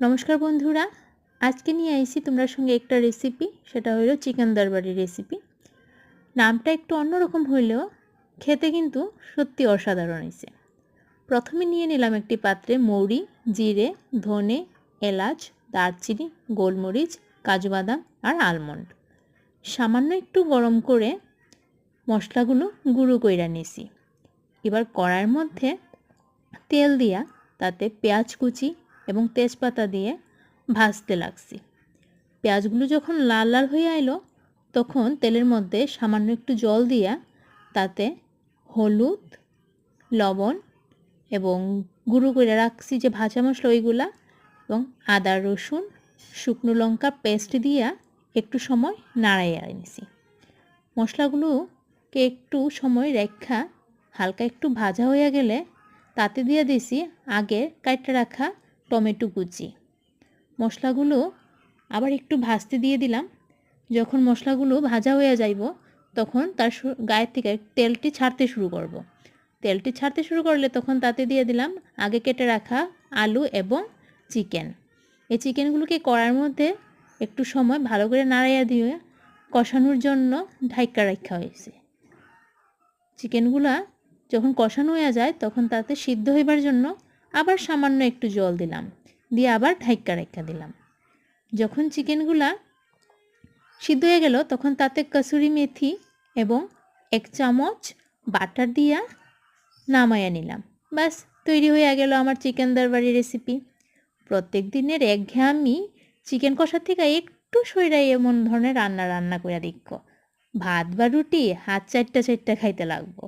নমস্কার বন্ধুরা, আজকে নিয়ে আইছি তোমরা সঙ্গে একটা রেসিপি। সেটা হলো চিকেন দরবারি রেসিপি। নামটা একটু অন্যরকম হইলেও খেতে কিন্তু সত্যি অসাধারণ হয়েছে। প্রথমে নিয়ে নিলাম একটি পাত্রে মৌরি, জিরে, ধনে, এলাচ, দারচিনি, গোলমরিচ, কাজু বাদাম আর আলমন্ড। সামান্য একটু গরম করে মশলাগুলো গুঁড়ো কইরা নিছি। এবার কড়াইয়ের মধ্যে তেল দিয়া তাতে পেঁয়াজ কুচি এবং তেজপাতা দিয়ে ভাজতে লাগছি। পেঁয়াজগুলো যখন লাল লাল হয়ে আইলো তখন তেলের মধ্যে সামান্য একটু জল দিয়া তাতে হলুদ, লবণ এবং গুঁড়ো করে রাখছি যে ভাজা মশলা ওইগুলা এবং আদা রসুন শুকনো লঙ্কা পেস্ট দিয়া একটু সময় নাড়াইয়া নিছি। মশলাগুলোকে একটু সময় রেখা হালকা একটু ভাজা হয়ে গেলে তাতে দিয়ে দিছি আগে কাটতে রাখা টমেটো কুচি। মশলাগুলো আবার একটু ভাজতে দিয়ে দিলাম। যখন মশলাগুলো ভাজা হয়ে যাইব তখন তার গায়ের থেকে তেলটি ছাড়তে শুরু করব। তেলটি ছাড়তে শুরু করলে তখন তাতে দিয়ে দিলাম আগে কেটে রাখা আলু এবং চিকেন। এই চিকেনগুলোকে কড়াইয়ের মধ্যে একটু সময় ভালো করে নাড়াইয়া দিয়ে কষানোর জন্য ঢাইকা রাখা হয়েছে। চিকেনগুলা যখন কষানো হয়ে যায় তখন তাতে সিদ্ধ হইবার জন্য আবার সামান্য একটু জল দিলাম, দিয়ে আবার ঢাইকা রাখা দিলাম। যখন চিকেনগুলা সিদ্ধ হয়ে গেল তখন তাতে কসুরি মেথি এবং 1 চামচ বাটার দিয়া নামাইয়া নিলাম। বাস তৈরি হয়ে গেল আমার চিকেন দরবারি রেসিপি। প্রত্যেক দিনের একঘেয়েমি চিকেন কষার থেকে একটু সইরাই এমন ধরনের রান্না করে দেখো, ভাত বা রুটি হাত চারটা চারটা খাইতে লাগবো।